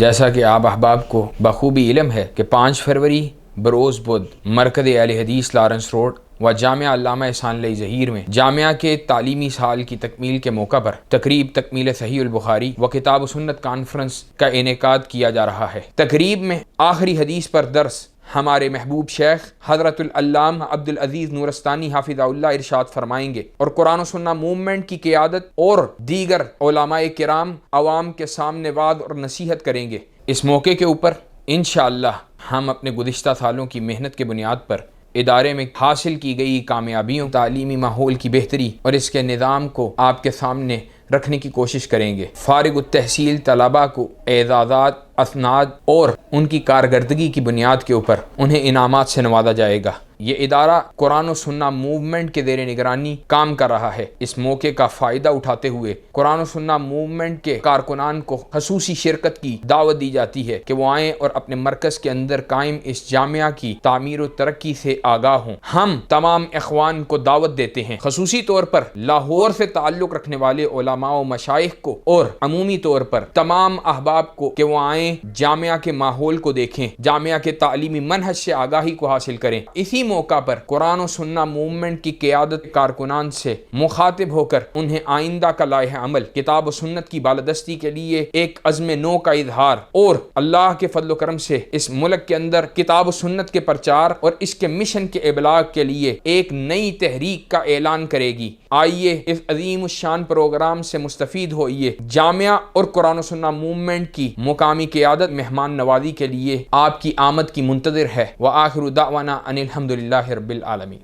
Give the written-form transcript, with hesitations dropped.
جیسا کہ آپ احباب کو بخوبی علم ہے کہ 5 فروری بروز بدھ مرکز اہل حدیث لارنس روڈ و جامعہ علامہ احسان علی ظہیر میں جامعہ کے تعلیمی سال کی تکمیل کے موقع پر تقریب تکمیل صحیح البخاری و کتاب و سنت کانفرنس کا انعقاد کیا جا رہا ہے۔ تقریب میں آخری حدیث پر درس ہمارے محبوب شیخ حضرت العلامہ عبدالعزیز نورستانی حافظہ اللہ ارشاد فرمائیں گے، اور قرآن و سنت موومنٹ کی قیادت اور دیگر علماء کرام عوام کے سامنے وعظ اور نصیحت کریں گے۔ اس موقع کے اوپر انشاءاللہ ہم اپنے گزشتہ سالوں کی محنت کے بنیاد پر ادارے میں حاصل کی گئی کامیابیوں، تعلیمی ماحول کی بہتری اور اس کے نظام کو آپ کے سامنے رکھنے کی کوشش کریں گے۔ فارغ التحصیل طلباء کو اعزازات، اسناد اور ان کی کارکردگی کی بنیاد کے اوپر انہیں انعامات سے نوازا جائے گا۔ یہ ادارہ قرآن و سنت موومنٹ کے زیر نگرانی کام کر رہا ہے۔ اس موقع کا فائدہ اٹھاتے ہوئے قرآن و سنت موومنٹ کے کارکنان کو خصوصی شرکت کی دعوت دی جاتی ہے کہ وہ آئیں اور اپنے مرکز کے اندر قائم اس جامعہ کی تعمیر و ترقی سے آگاہ ہوں۔ ہم تمام اخوان کو دعوت دیتے ہیں، خصوصی طور پر لاہور سے تعلق رکھنے والے علماء و مشائخ کو اور عمومی طور پر تمام احباب کو کہ وہ آئیں، جامعہ کے ماحول کو دیکھیں، جامعہ کے تعلیمی منہج سے آگاہی کو حاصل کریں۔ اسی موقع پر قرآن و سنت موومنٹ کی قیادت کارکنان سے مخاطب ہو کر انہیں آئندہ کا لائحہ عمل کتاب و سنت کی بالادستی کے لیے ایک عزم نو کا اظہار اور اللہ کے فضل و کرم سے اس ملک کے اندر کتاب و سنت کے پرچار اور اس کے مشن کے ابلاغ کے لیے ایک نئی تحریک کا اعلان کرے گی۔ آئیے اس عظیم الشان پروگرام سے مستفید ہوئیے۔ جامعہ اور قرآن و سنت موومنٹ کی مقامی قیادت مہمان نوازی کے لیے آپ کی آمد کی منتظر ہے۔ وآخر دعوانا ان الحمدللہ رب العالمین۔